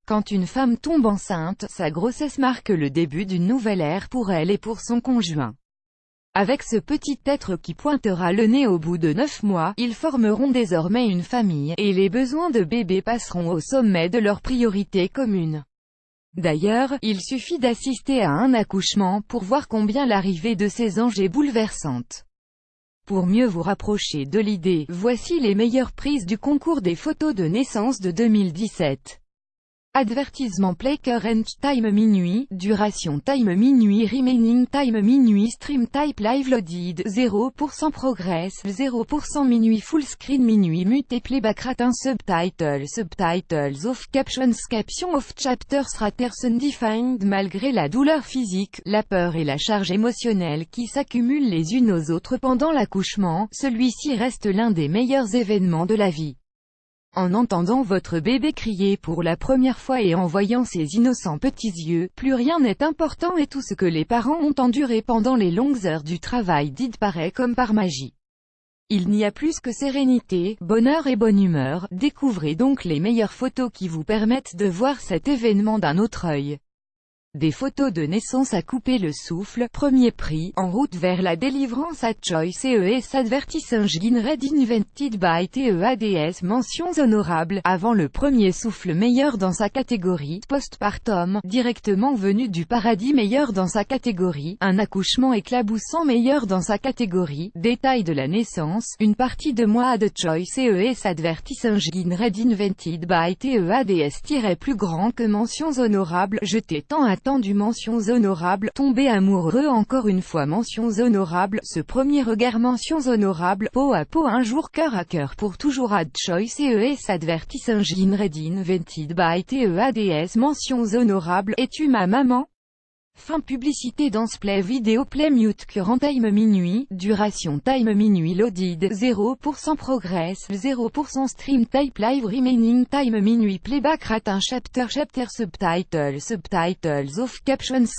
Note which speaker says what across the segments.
Speaker 1: Quand une femme tombe enceinte, sa grossesse marque le début d'une nouvelle ère pour elle et pour son conjoint. Avec ce petit être qui pointera le nez au bout de 9 mois, ils formeront désormais une famille, et les besoins de bébé passeront au sommet de leurs priorités communes. D'ailleurs, il suffit d'assister à un accouchement pour voir combien l'arrivée de ces anges est bouleversante. Pour mieux vous rapprocher de l'idée, voici les meilleures prises du concours des photos de naissance de 2017. Advertisement play current time minuit, duration time minuit remaining time minuit stream type live loaded, 0% progress, 0% minuit full screen minuit mute playback rate subtitles off captions of chapters raters undefined. Malgré la douleur physique, la peur et la charge émotionnelle qui s'accumulent les unes aux autres pendant l'accouchement, celui-ci reste l'un des meilleurs événements de la vie. En entendant votre bébé crier pour la première fois et en voyant ses innocents petits yeux, plus rien n'est important et tout ce que les parents ont enduré pendant les longues heures du travail disparaît comme par magie. Il n'y a plus que sérénité, bonheur et bonne humeur. Découvrez donc les meilleures photos qui vous permettent de voir cet événement d'un autre œil. Des photos de naissance à couper le souffle, premier prix, en route vers la délivrance at Choice CES Advertising Red Invented by TEADS. Mentions honorables, avant le premier souffle meilleur dans sa catégorie, postpartum, directement venu du paradis meilleur dans sa catégorie, un accouchement éclaboussant meilleur dans sa catégorie, détail de la naissance, une partie de moi at Choice CES Advertising Red Invented by TEADS plus grand que mentions honorables, je t'ai tant attendu. Mentions honorables, tomber amoureux encore une fois. Mentions honorables, ce premier regard. Mentions honorables, peau à peau un jour cœur à cœur pour toujours at Choice CES Advertising Red Invented by TEADS. Mentions honorables, es-tu ma maman? Fin publicité dance play vidéo play mute current time minuit, duration time minuit loaded, 0% progress, 0% stream type live remaining time minuit playback rate un chapter subtitles off captions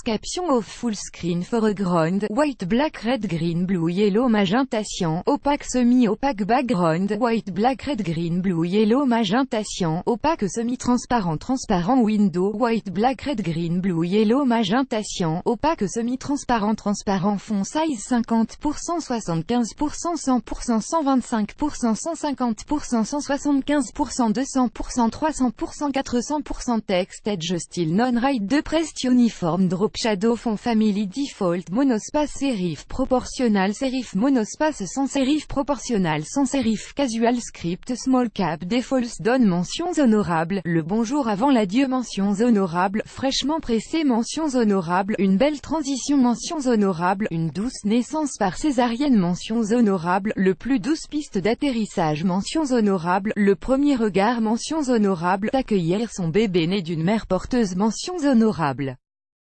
Speaker 1: of full screen foreground, white black red green blue yellow magenta cyan, opaque semi-opaque background, white black red green blue yellow magenta cyan, opaque semi-transparent transparent window, white black red green blue yellow magenta opaque semi-transparent transparent fond size 50%, 75%, 100%, 125%, 150%, 175%, 200%, 300%, 400% texte edge style non-right de pressed uniforme drop shadow fond family default monospace serif proportional serif monospace sans serif proportional sans serif casual script small cap defaults donne. Mentions honorables, le bonjour avant l'adieu. Mentions honorables, fraîchement pressé. Mentions honorables, une belle transition. Mentions honorables, une douce naissance par césarienne. Mentions honorables, le plus douce piste d'atterrissage. Mentions honorables, le premier regard. Mentions honorables, accueillir son bébé né d'une mère porteuse. Mentions honorables,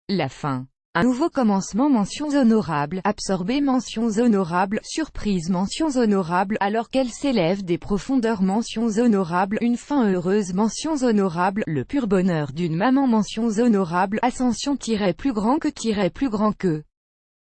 Speaker 1: la fin, un nouveau commencement. Mentions honorables, absorber. Mentions honorables, surprise. Mentions honorables, alors qu'elle s'élève des profondeurs. Mentions honorables, une fin heureuse. Mentions honorables, le pur bonheur d'une maman. Mentions honorables, ascension plus grand que.